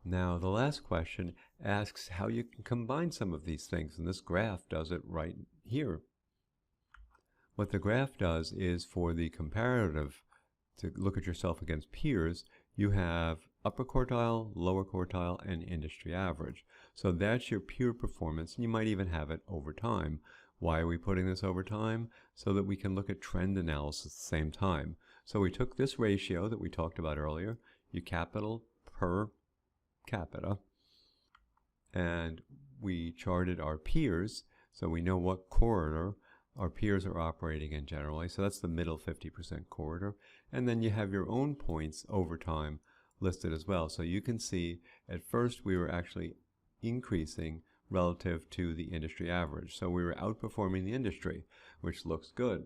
Now, the last question asks how you can combine some of these things, and this graph does it right here. What the graph does is for the comparative, to look at yourself against peers, you have upper quartile, lower quartile, and industry average. So that's your peer performance, and you might even have it over time. Why are we putting this over time? So that we can look at trend analysis at the same time. So we took this ratio that we talked about earlier, U capital per capita, and we charted our peers, so we know what corridor our peers are operating in generally. So that's the middle 50% corridor. And then you have your own points over time listed as well. So you can see at first we were actually increasing relative to the industry average. So we were outperforming the industry, which looks good.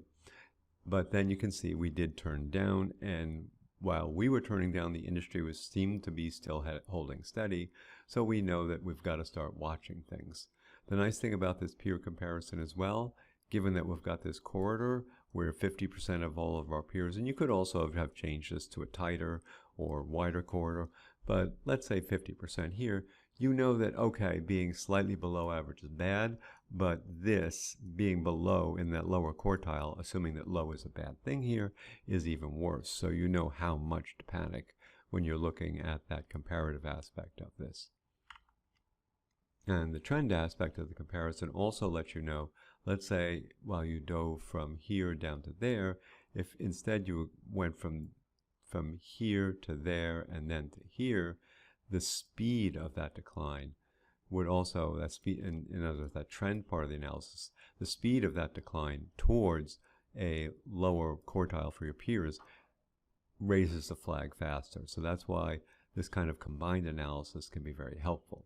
But then you can see we did turn down, and while we were turning down, the industry seemed to be still holding steady. So we know that we've got to start watching things. The nice thing about this peer comparison as well, given that we've got this corridor where 50% of all of our peers, and you could also have changed this to a tighter or wider corridor, but let's say 50% here, you know that, okay, being slightly below average is bad, but this being below in that lower quartile, assuming that low is a bad thing here, is even worse. So you know how much to panic when you're looking at that comparative aspect of this. And the trend aspect of the comparison also lets you know, let's say while you dove from here down to there, if instead you went from here to there and then to here, the speed of that decline would also, that speed, in other words, that trend part of the analysis, the speed of that decline towards a lower quartile for your peers raises the flag faster. So that's why this kind of combined analysis can be very helpful.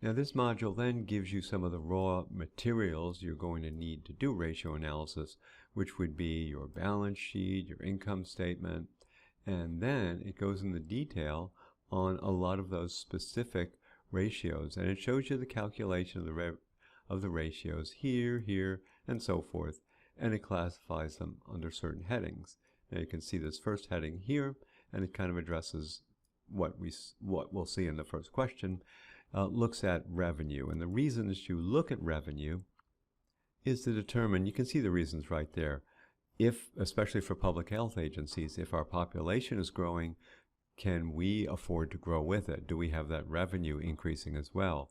Now this module then gives you some of the raw materials you're going to need to do ratio analysis, which would be your balance sheet, your income statement, and then it goes into detail on a lot of those specific ratios, and it shows you the calculation of the ratios here, here, and so forth, and it classifies them under certain headings. Now you can see this first heading here, and it kind of addresses what we'll see in the first question. Looks at revenue, and the reasons you look at revenue is to determine, you can see the reasons right there, if, especially for public health agencies, if our population is growing, can we afford to grow with it? Do we have that revenue increasing as well?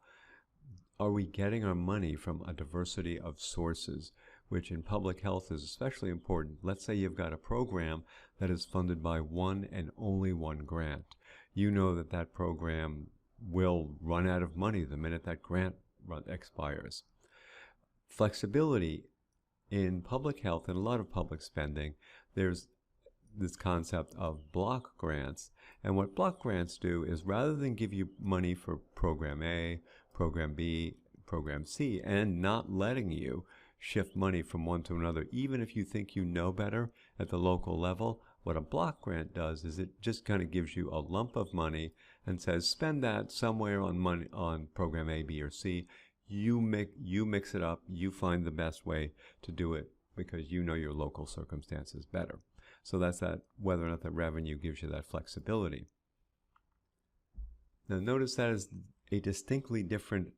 Are we getting our money from a diversity of sources, which in public health is especially important? Let's say you've got a program that is funded by one and only one grant. You know that that program will run out of money the minute that grant expires. Flexibility in public health and a lot of public spending, there's this concept of block grants. And what block grants do is rather than give you money for program A, program B, program C, and not letting you shift money from one to another, even if you think you know better at the local level, what a block grant does is it just kind of gives you a lump of money and says, spend that somewhere on program A, B, or C. You mix it up, you find the best way to do it because you know your local circumstances better. So that's that, whether or not the revenue gives you that flexibility. Now notice that is a distinctly different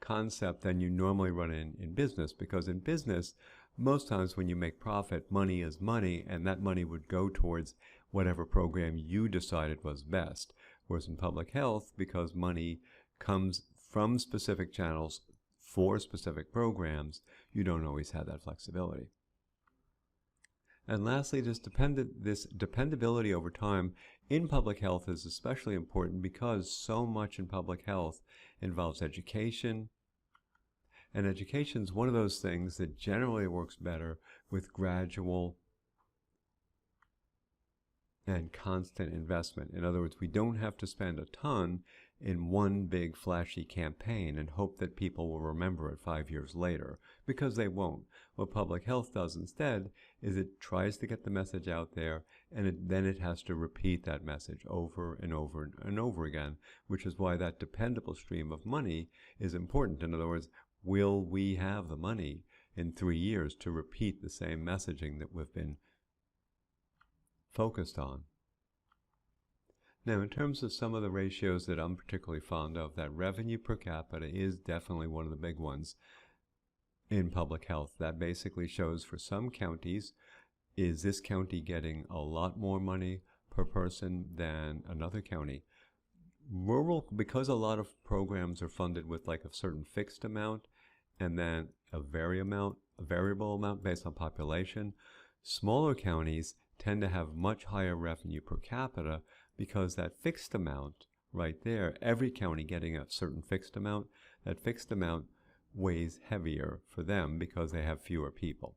concept than you normally run in business, because in business, most times when you make profit, money is money, and that money would go towards whatever program you decided was best. Whereas in public health, because money comes from specific channels for specific programs, you don't always have that flexibility. And lastly, this dependability over time in public health is especially important because so much in public health involves education. And education is one of those things that generally works better with gradual and constant investment. In other words, we don't have to spend a ton in one big flashy campaign and hope that people will remember it 5 years later, because they won't. What public health does instead is it tries to get the message out there, and then it has to repeat that message over and over and over again, which is why that dependable stream of money is important. In other words, will we have the money in 3 years to repeat the same messaging that we've been focused on? Now, in terms of some of the ratios that I'm particularly fond of, that revenue per capita is definitely one of the big ones in public health. That basically shows for some counties, is this county getting a lot more money per person than another county? Rural, because a lot of programs are funded with like a certain fixed amount and then a variable amount based on population, smaller counties tend to have much higher revenue per capita because that fixed amount right there, every county getting a certain fixed amount, that fixed amount weighs heavier for them because they have fewer people.